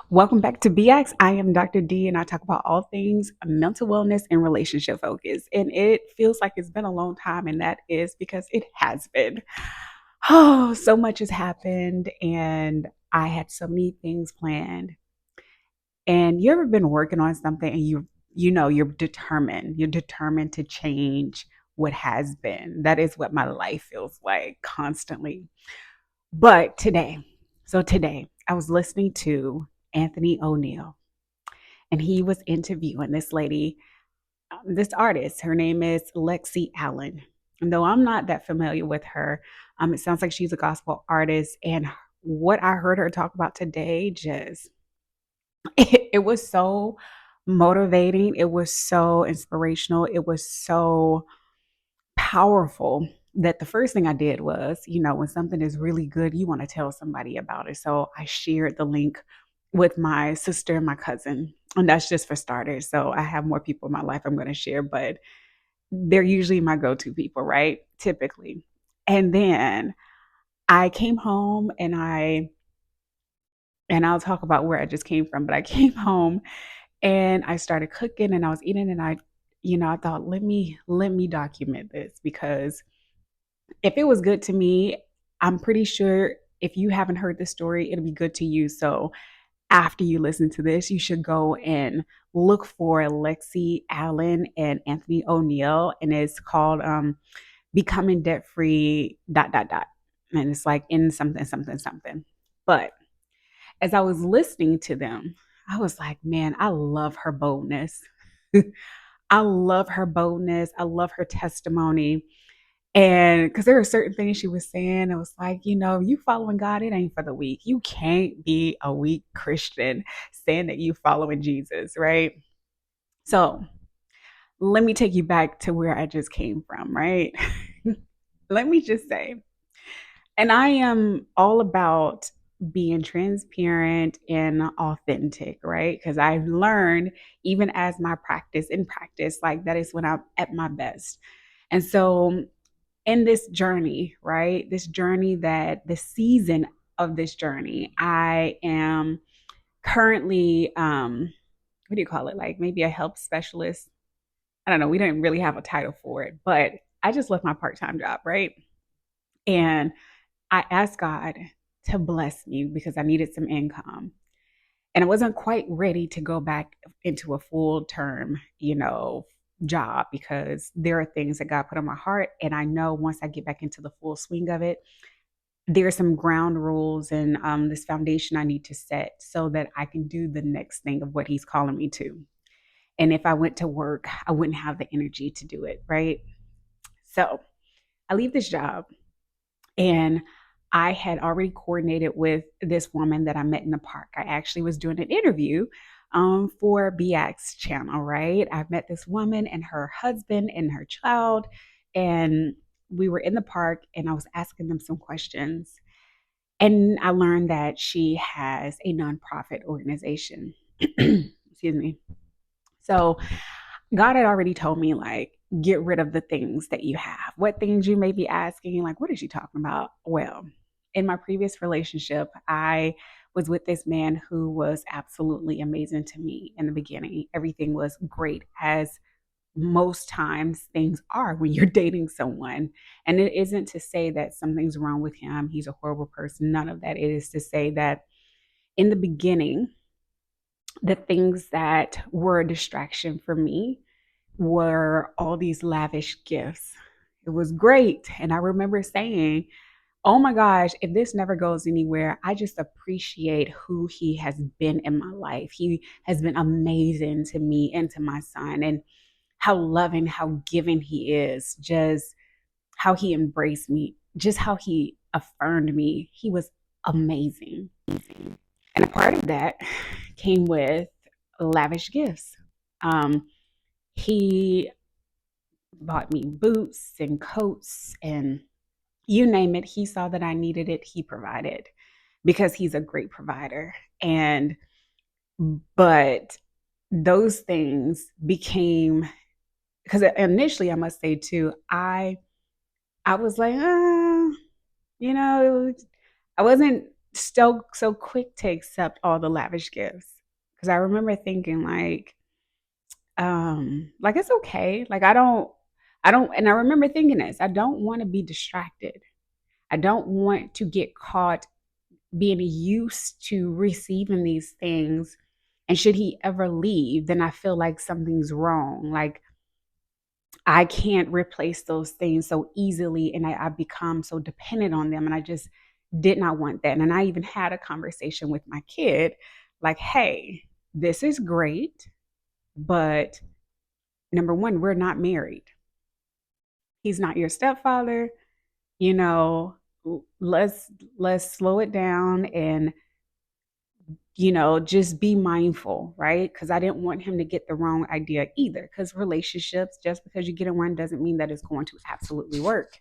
Welcome back to BX. I am Dr. D and I talk about all things mental wellness and relationship focus. And it feels like it's been a long time, and that is because it has been. Oh, so much has happened, and I had so many things planned. And you ever been working on something and you're determined. You're determined to change what has been. That is what my life feels like constantly. But today I was listening to Anthony O'Neill, and he was interviewing this lady, this artist. Her name is Lexi Allen. And though I'm not that familiar with her, it sounds like she's a gospel artist. And what I heard her talk about today, just it was so motivating. It was so inspirational. It was so powerful that the first thing I did was, when something is really good, you want to tell somebody about it. So I shared the link with my sister and my cousin. And that's just for starters. So I have more people in my life I'm going to share, but they're usually my go to people, right? Typically. And then I came home and I'll talk about where I just came from, but I came home and I started cooking and I was eating and I thought, let me document this because if it was good to me, I'm pretty sure if you haven't heard the story, it'll be good to you. So after you listen to this, you should go and look for Lexi Allen and Anthony O'Neill, and it's called "Becoming Debt Free." Dot dot dot, and it's like in something something something. But as I was listening to them, I was like, man, I love her boldness. I love her boldness. I love her testimony. And because there are certain things she was saying, it was like, you following God, it ain't for the weak. You can't be a weak Christian saying that you following Jesus, right? So let me take you back to where I just came from, right? Let me just say, and I am all about being transparent and authentic, right? Because I've learned, even as my practice in practice, like that is when I'm at my best. And so in this journey, right? This journey that the season of this journey, I am currently what do you call it? Like maybe a health specialist. I don't know. We didn't really have a title for it, but I just left my part-time job, right? And I asked God to bless me because I needed some income. And I wasn't quite ready to go back into a full term, job because there are things that God put on my heart. And I know once I get back into the full swing of it, there are some ground rules and this foundation I need to set so that I can do the next thing of what He's calling me to. And if I went to work, I wouldn't have the energy to do it, right? So I leave this job, and I had already coordinated with this woman that I met in the park. I actually was doing an interview for BX channel, right? I met this woman and her husband and her child, and we were in the park and I was asking them some questions. And I learned that she has a nonprofit organization. Excuse me. So God had already told me, like, get rid of the things that you have. What things you may be asking, like, what is she talking about? Well, in my previous relationship, I was with this man who was absolutely amazing to me in the beginning. Everything was great, as most times things are when you're dating someone. And it isn't to say that something's wrong with him, he's a horrible person. None of that. It is to say that in the beginning, the things that were a distraction for me were all these lavish gifts. It was great. And I remember saying, oh my gosh, if this never goes anywhere, I just appreciate who he has been in my life. He has been amazing to me and to my son, and how loving, how giving he is, just how he embraced me, just how he affirmed me. He was amazing. And a part of that came with lavish gifts. Um, he bought me boots and coats and you name it. He saw that I needed it. He provided because he's a great provider. And, but those things became, because initially I must say too, I was like, you know, I wasn't so quick to accept all the lavish gifts. Because I remember thinking like it's okay. Like I don't, and I remember thinking this, I don't want to be distracted. I don't want to get caught being used to receiving these things. And should he ever leave, then I feel like something's wrong. Like I can't replace those things so easily. And I become so dependent on them. And I just did not want that. And I even had a conversation with my kid like, hey, this is great. But number one, we're not married. He's not your stepfather. You know, let's slow it down and just be mindful, right? Because I didn't want him to get the wrong idea either. Because relationships, just because you get in one doesn't mean that it's going to absolutely work.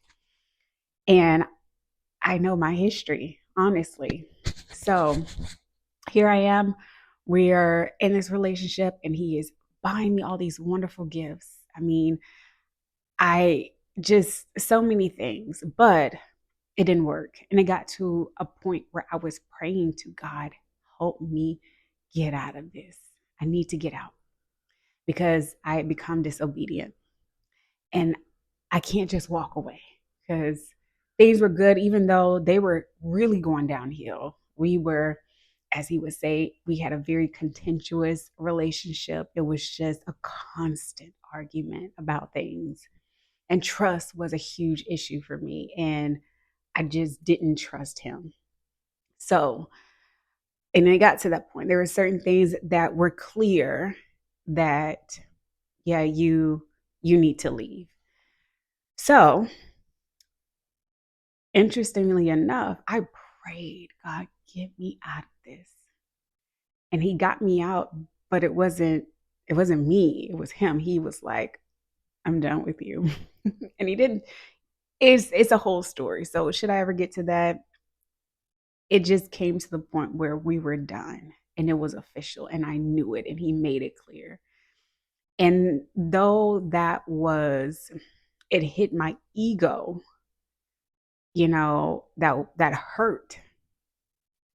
And I know my history, honestly. So here I am. We're in this relationship, and he is buying me all these wonderful gifts. I mean, I just so many things, but it didn't work. And it got to a point where I was praying to God, help me get out of this. I need to get out because I had become disobedient. And I can't just walk away because things were good, even though they were really going downhill. We were, as he would say, we had a very contentious relationship. It was just a constant argument about things. And trust was a huge issue for me. And I just didn't trust him. So, and it got to that point. There were certain things that were clear that, yeah, you need to leave. So, interestingly enough, I prayed, God, get me out of this. And he got me out, but it wasn't me, it was him. He was like, I'm done with you. And he didn't. It's a whole story. So, should I ever get to that? It just came to the point where we were done and it was official and I knew it and he made it clear. And though it hit my ego, that hurt,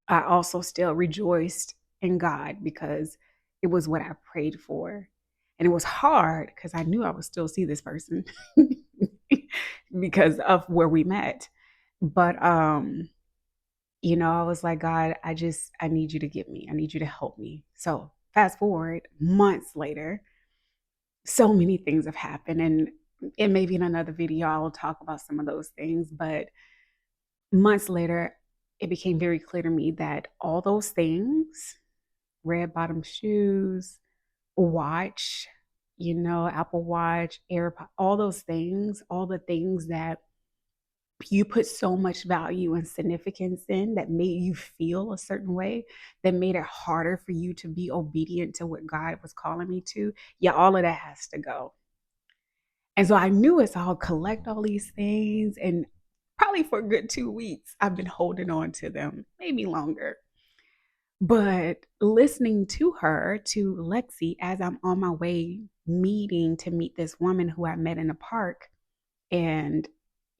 I also still rejoiced in God because it was what I prayed for. And it was hard because I knew I would still see this person because of where we met. But I was like, God, I need you to get me. I need you to help me. So fast forward months later, so many things have happened. And maybe in another video, I'll talk about some of those things. But months later, it became very clear to me that all those things, red bottom shoes, watch, Apple Watch, AirPod, all those things, all the things that you put so much value and significance in that made you feel a certain way, that made it harder for you to be obedient to what God was calling me to. Yeah, all of that has to go. And so I knew it. So I'll collect all these things. And probably for a good 2 weeks, I've been holding on to them, maybe longer. But listening to her, to Lexi, as I'm on my way to meet this woman who I met in the park, and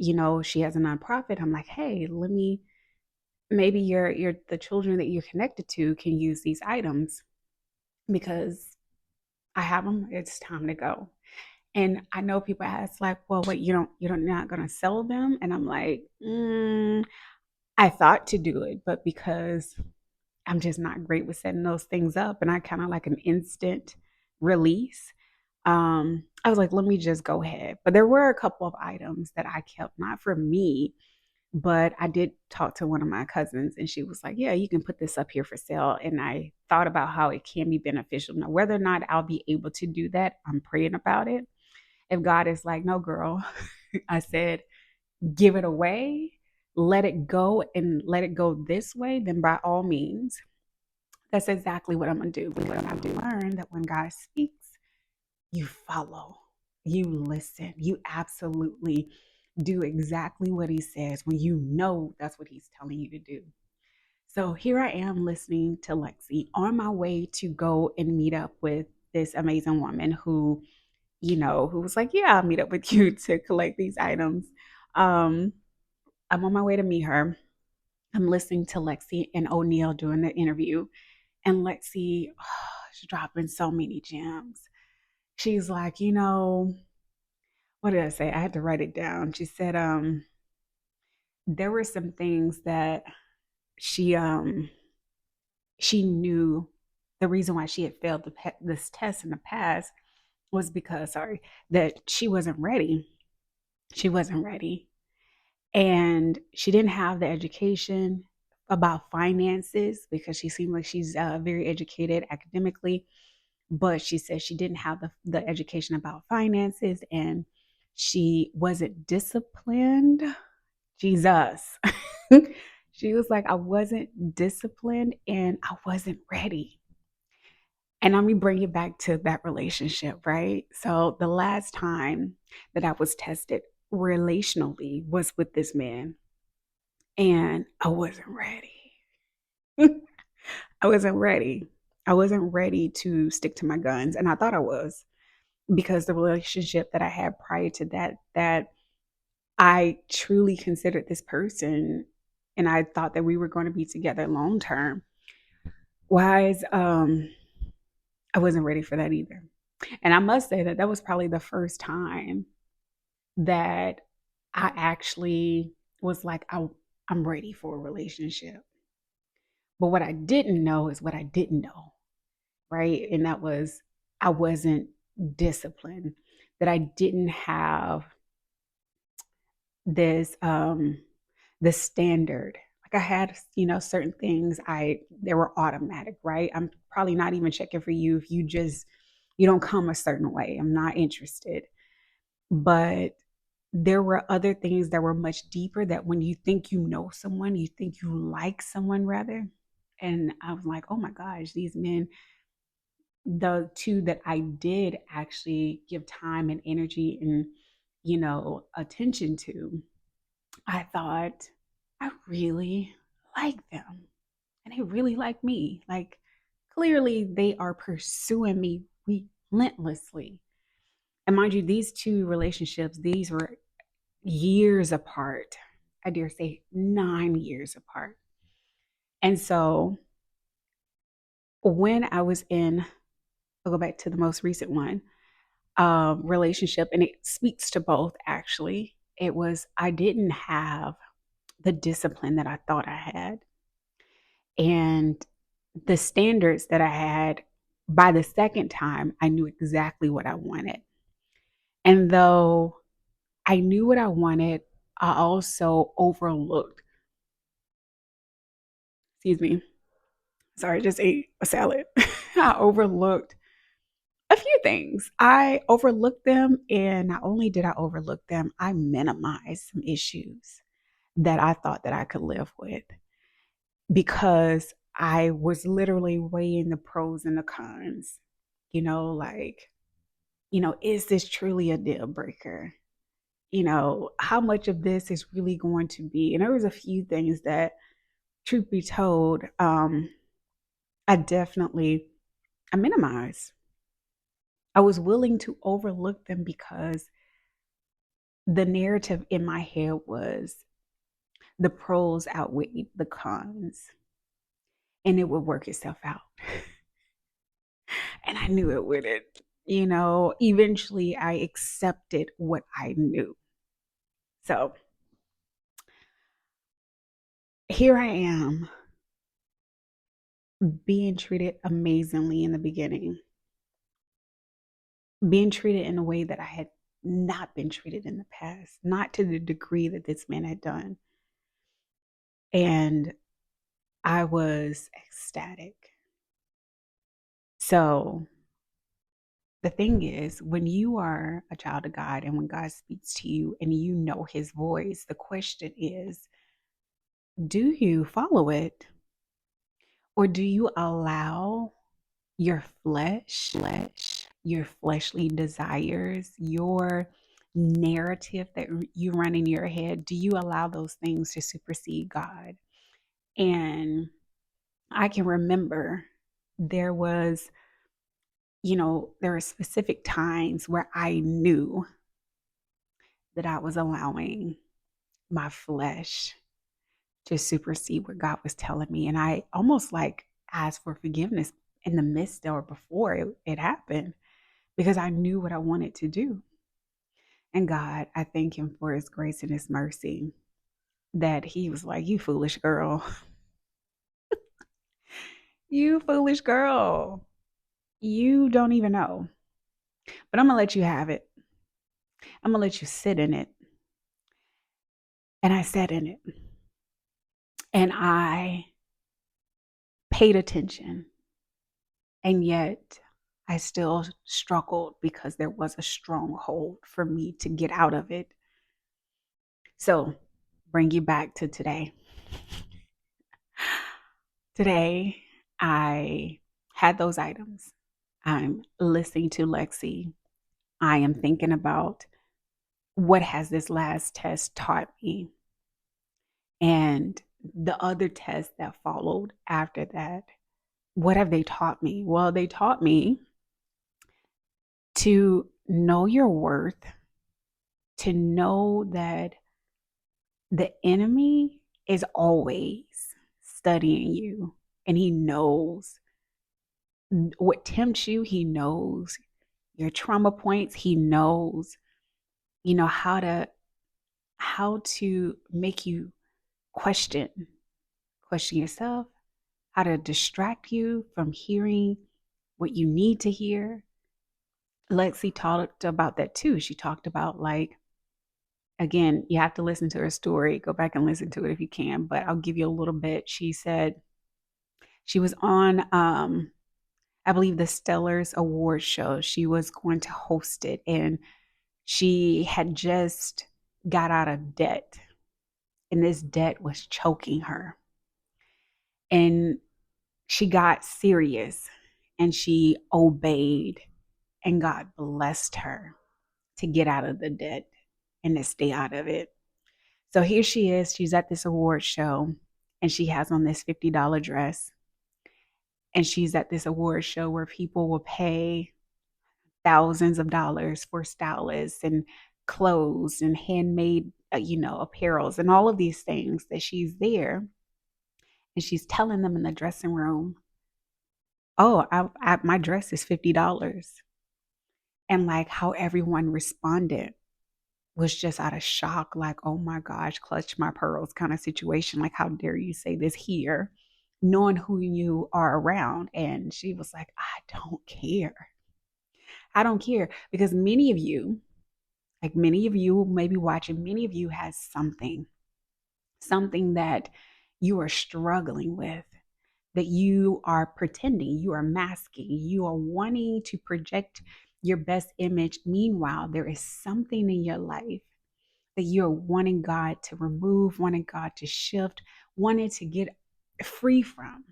she has a nonprofit. I'm like, hey, maybe the children that you're connected to can use these items because I have them. It's time to go. And I know people ask like, well, wait, you're not gonna sell them? And I'm like, I thought to do it, but because I'm just not great with setting those things up, and I kind of like an instant release. I was like, let me just go ahead. But there were a couple of items that I kept, not for me, but I did talk to one of my cousins and she was like, yeah, you can put this up here for sale. And I thought about how it can be beneficial. Now, whether or not I'll be able to do that, I'm praying about it. If God is like, no, girl, I said, give it away, let it go and let it go this way, then by all means, that's exactly what I'm going to do. Because I've learned that when God speaks, you follow, you listen, you absolutely do exactly what he says when you know that's what he's telling you to do. So here I am listening to Lexi on my way to go and meet up with this amazing woman who was like, yeah, I'll meet up with you to collect these items. I'm on my way to meet her. I'm listening to Lexi and O'Neill doing the interview, and Lexi, she's dropping so many gems. She's like, what did I say? I had to write it down. She said, there were some things that she she knew the reason why she had failed this test in the past was because, sorry, that she wasn't ready. She wasn't ready. And she didn't have the education about finances because she seemed like she's very educated academically, but she said she didn't have the education about finances, and she wasn't disciplined. Jesus. She was like, I wasn't disciplined and I wasn't ready. And let me bring it back to that relationship, right? So the last time that I was tested relationally was with this man, and I wasn't ready. I wasn't ready. I wasn't ready to stick to my guns, and I thought I was, because the relationship that I had prior to that I truly considered this person, and I thought that we were going to be together long term. Wise, I wasn't ready for that either. And I must say that that was probably the first time that I actually was like, I'm ready for a relationship. But what I didn't know is what I didn't know, right? And that was, I wasn't disciplined, that I didn't have this the standard. Like I had, certain things they were automatic, right? I'm probably not even checking for you if you don't come a certain way. I'm not interested. But there were other things that were much deeper, that when you think you know someone, you think you like someone rather. And I was like, oh my gosh, these men, the two that I did actually give time and energy and, attention to, I thought, I really like them and they really like me. Like, clearly they are pursuing me relentlessly. And mind you, these two relationships, these were years apart. I dare say 9 years apart. And so when I was in, I'll go back to the most recent one, relationship, and it speaks to both actually. It was, I didn't have the discipline that I thought I had. And the standards that I had, by the second time, I knew exactly what I wanted. And though I knew what I wanted, I also overlooked, excuse me, sorry, just ate a salad. I overlooked a few things. I overlooked them. And not only did I overlook them, I minimized some issues that I thought that I could live with, because I was literally weighing the pros and the cons. Like, is this truly a deal breaker? How much of this is really going to be? And there was a few things that, truth be told, I definitely I minimized. I was willing to overlook them because the narrative in my head was the pros outweighed the cons, and it would work itself out. And I knew it wouldn't. Eventually I accepted what I knew. So here I am, being treated amazingly in the beginning, being treated in a way that I had not been treated in the past, not to the degree that this man had done. And I was ecstatic. So the thing is, when you are a child of God and when God speaks to you and you know his voice, the question is, do you follow it? Or do you allow your your fleshly desires, your narrative that you run in your head, do you allow those things to supersede God? And I can remember there was, there were specific times where I knew that I was allowing my flesh to supersede what God was telling me. And I almost like asked for forgiveness in the midst or before it happened because I knew what I wanted to do. And God, I thank Him for His grace and His mercy that He was like, "You foolish girl, you foolish girl, you don't even know, but I'm going to let you have it. I'm going to let you sit in it." And I sat in it and I paid attention. And yet I still struggled because there was a stronghold for me to get out of it. So, bring you back to today. Today, I had those items. I'm listening to Lexi. I am thinking about what has this last test taught me and the other tests that followed after that. What have they taught me? Well, they taught me to know your worth, to know that the enemy is always studying you and he knows what tempts you. He knows your trauma points. He knows, how to make you question yourself, how to distract you from hearing what you need to hear. Lexi talked about that too. She talked about, like, again, you have to listen to her story. Go back and listen to it if you can, but I'll give you a little bit. She said she was on, I believe, the Stellars Award show. She was going to host it, and she had just got out of debt, and this debt was choking her. And she got serious and she obeyed, and God blessed her to get out of the debt and to stay out of it. So here she is. She's at this award show and she has on this $50 dress. And she's at this award show where people will pay thousands of dollars for stylists and clothes and handmade, apparels and all of these things, that she's there. And she's telling them in the dressing room, "Oh, my dress is $50. And like how everyone responded was just out of shock, like, "Oh my gosh, clutch my pearls" kind of situation. Like, how dare you say this here, knowing who you are around? And she was like, "I don't care. I don't care." Because many of you may be watching, many of you has something that you are struggling with, that you are pretending, you are masking, you are wanting to project your best image. Meanwhile, there is something in your life that you're wanting God to remove, wanting God to shift, wanting to get free from.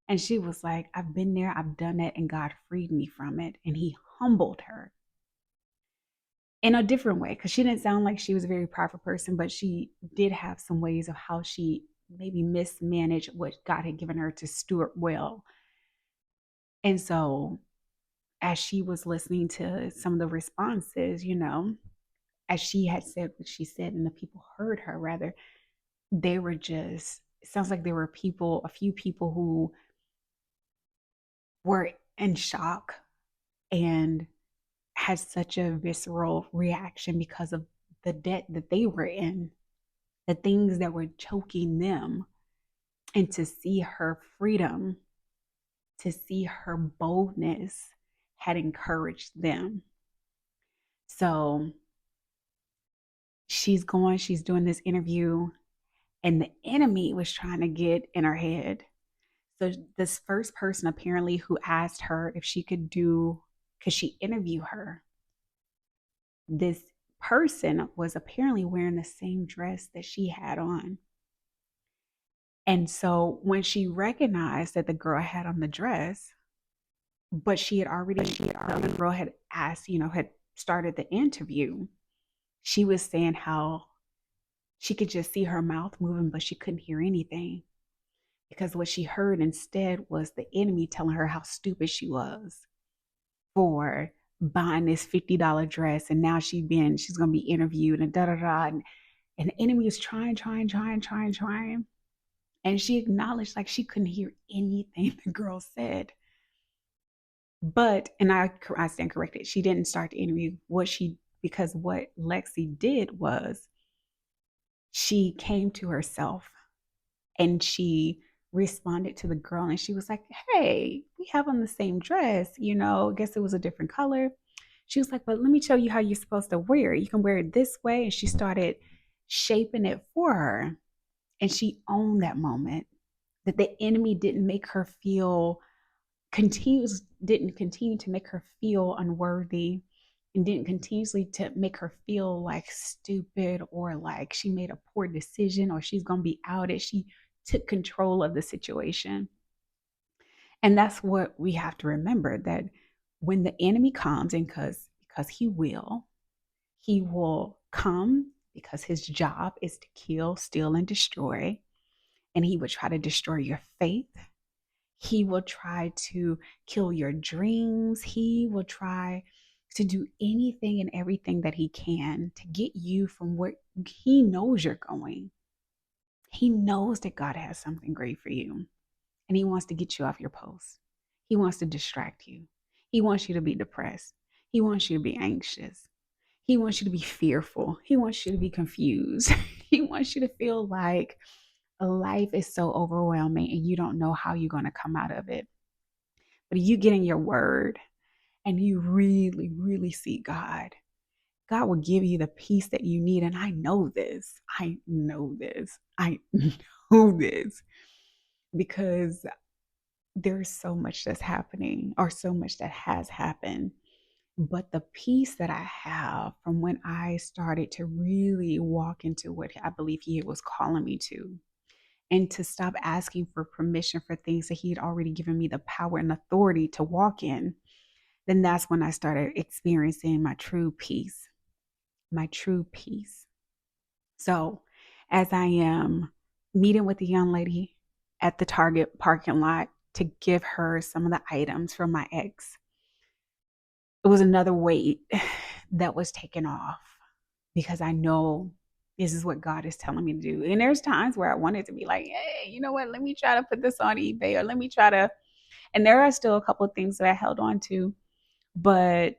And she was like, "I've been there, I've done it, and God freed me from it." And He humbled her in a different way, because she didn't sound like she was a very prideful person, but she did have some ways of how she maybe mismanaged what God had given her to steward well. And so, as she was listening to some of the responses, as she had said what she said, and the people heard her, rather, they were just, it sounds like there were a few people who were in shock and had such a visceral reaction because of the debt that they were in, the things that were choking them. And to see her freedom, to see her boldness had encouraged them. So she's doing this interview, and the enemy was trying to get in her head. So this first person apparently who asked her if she could she interview her, this person was apparently wearing the same dress that she had on. And so when she recognized that the girl had on the dress, but the girl had asked, had started the interview, she was saying how she could just see her mouth moving, but she couldn't hear anything, because what she heard instead was the enemy telling her how stupid she was for buying this $50 dress. And now she's going to be interviewed and da da da. And the enemy was trying. And she acknowledged like she couldn't hear anything the girl said. But, and I stand corrected, she didn't start the interview. Because what Lexi did was she came to herself and she responded to the girl and she was like, hey, we have on the same dress, I guess it was a different color. She was like, but let me show you how you're supposed to wear it. You can wear it this way. And she started shaping it for her. And she owned that moment, that the enemy didn't continue to make her feel unworthy, and didn't continuously to make her feel like stupid or like she made a poor decision or she's going to be outed. She took control of the situation. And that's what we have to remember, that when the enemy comes, and because he will come because his job is to kill, steal, and destroy. And he would try to destroy your faith. He will try to kill your dreams. He will try to do anything and everything that he can to get you from where he knows you're going. He knows that God has something great for you, and he wants to get you off your post. He wants to distract you. He wants you to be depressed. He wants you to be anxious. He wants you to be fearful. He wants you to be confused. He wants you to feel like life is so overwhelming and you don't know how you're going to come out of it. But if you get in your word and you really, really seek God, God will give you the peace that you need. And I know this. I know this because there's so much that's happening, or so much that has happened. But the peace that I have from when I started to really walk into what I believe he was calling me to, and to stop asking for permission for things that he had already given me the power and authority to walk in, then that's when I started experiencing my true peace. My true peace. So, as I am meeting with the young lady at the Target parking lot to give her some of the items from my ex, it was another weight that was taken off, because I know this is what God is telling me to do. And there's times where I wanted to be like, hey, you know what? Let me try to put this on eBay, or let me try to. And there are still a couple of things that I held on to, but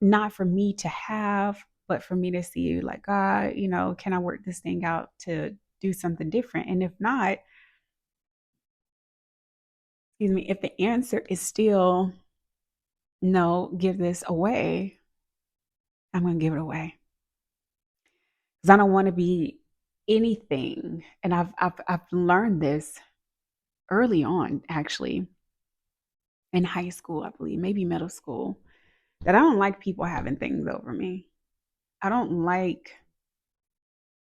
not for me to have, but for me to see, like, God, can I work this thing out to do something different? And if not, excuse me, if the answer is still no, give this away, I'm going to give it away. Because I don't want to be anything. And I've learned this early on, actually, in high school, I believe, maybe middle school, that I don't like people having things over me. I don't like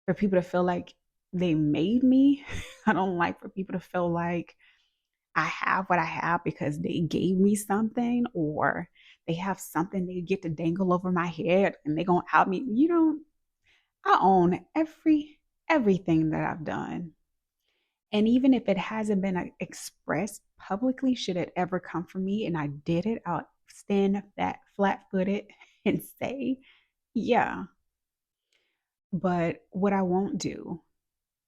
for people to feel like they made me. I don't like for people to feel like I have what I have because they gave me something, or they have something they get to dangle over my head and they're going to out me. I own everything that I've done. And even if it hasn't been expressed publicly, should it ever come from me and I did it, I'll stand that flat-footed and say, yeah. But what I won't do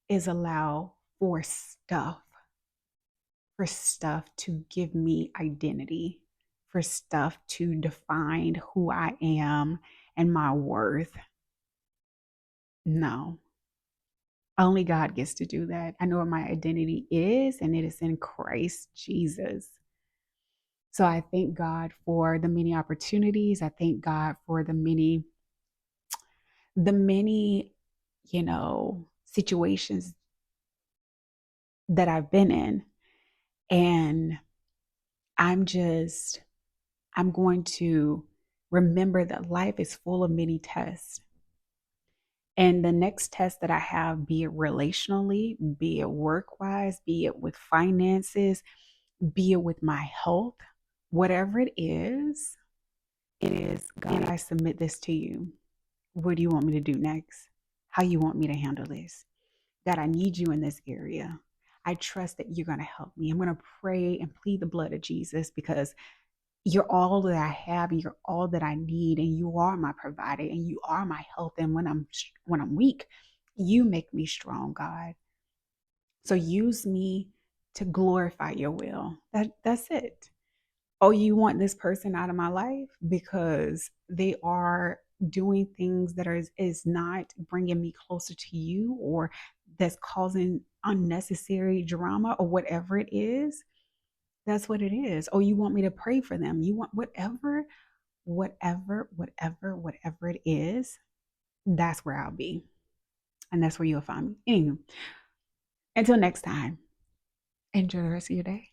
is allow for stuff to give me identity, for stuff to define who I am and my worth. No, only God gets to do that. I know what my identity is, and it is in Christ Jesus. So I thank God for the many opportunities. I thank God for the many, situations that I've been in. And I'm going to remember that life is full of many tests. And the next test that I have, be it relationally, be it work-wise, be it with finances, be it with my health, whatever it is, God, I submit this to you. What do you want me to do next? How you want me to handle this? God, I need you in this area. I trust that you're going to help me. I'm going to pray and plead the blood of Jesus, because you're all that I have, and you're all that I need, and you are my provider, and you are my health. And when I'm weak, You make me strong, God. So use me to glorify your will. That's it. Oh, you want this person out of my life because they are doing things that is not bringing me closer to you, or that's causing unnecessary drama, or whatever it is. That's what it is. Oh, you want me to pray for them. You want whatever it is, that's where I'll be. And that's where you'll find me. Anyway, until next time, enjoy the rest of your day.